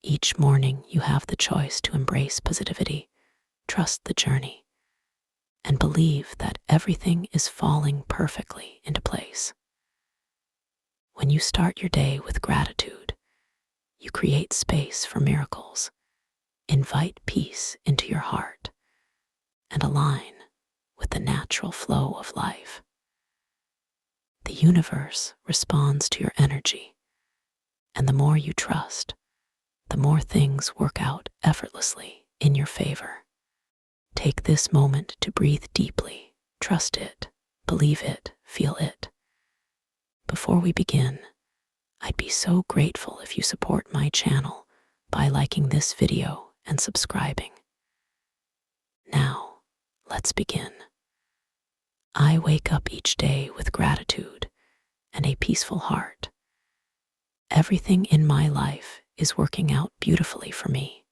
Each morning, you have the choice to embrace positivity, trust the journey, and believe that everything is falling perfectly into place. When you start your day with gratitude, you create space for miracles, invite peace into your heart, and align with the natural flow of life. The universe responds to your energy, and the more you trust, the more things work out effortlessly in your favor. Take this moment to breathe deeply, trust it, believe it, feel it. Before we begin, I'd be so grateful if you support my channel by liking this video and subscribing. Now, let's begin. I wake up each day with gratitude and a peaceful heart. Everything in my life is working out beautifully for me.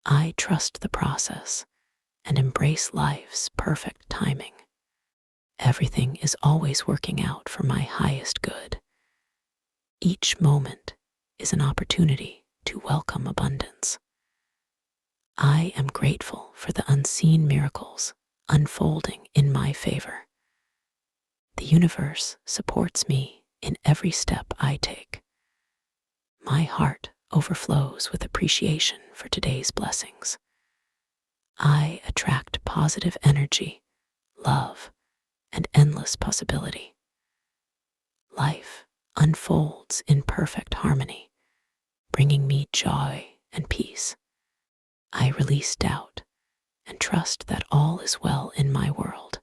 I trust the process and embrace life's perfect timing. Everything is always working out for my highest good. Each moment is an opportunity to welcome abundance. I am grateful for the unseen miracles unfolding in my favor. The universe supports me in every step I take. My heart overflows with appreciation for today's blessings. I attract positive energy, love, and endless possibility. Life unfolds in perfect harmony, bringing me joy and peace. I release doubt and trust that all is well in my world.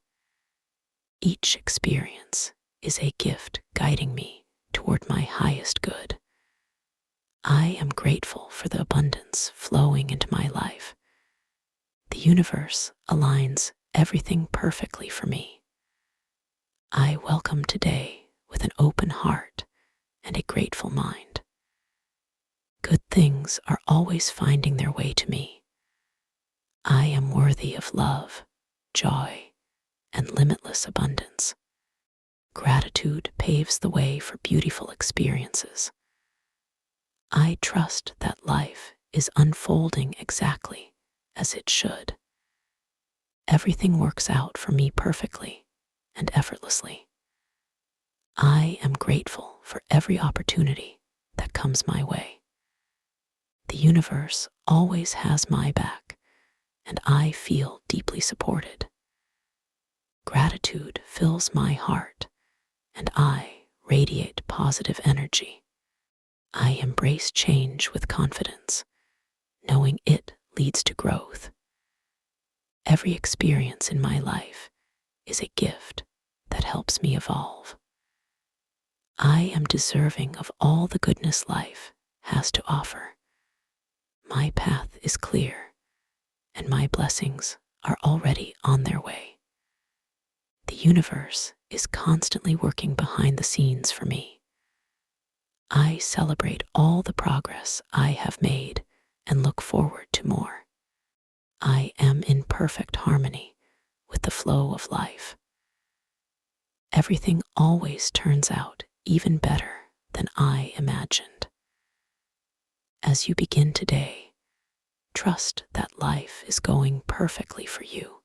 Each experience is a gift guiding me toward my highest good. I am grateful for the abundance flowing into my life. The universe aligns everything perfectly for me. I welcome today with an open heart and a grateful mind. Good things are always finding their way to me. I am worthy of love, joy, and limitless abundance. Gratitude paves the way for beautiful experiences. I trust that life is unfolding exactly as it should. Everything works out for me perfectly and effortlessly. I am grateful for every opportunity that comes my way. The universe always has my back, and I feel deeply supported. Gratitude fills my heart, and I radiate positive energy. I embrace change with confidence, knowing it leads to growth. Every experience in my life is a gift that helps me evolve. I am deserving of all the goodness life has to offer. My path is clear, and my blessings are already on their way. The universe is constantly working behind the scenes for me. I celebrate all the progress I have made and look forward to more. I am in perfect harmony with the flow of life. Everything always turns out even better than I imagined. As you begin today, trust that life is going perfectly for you.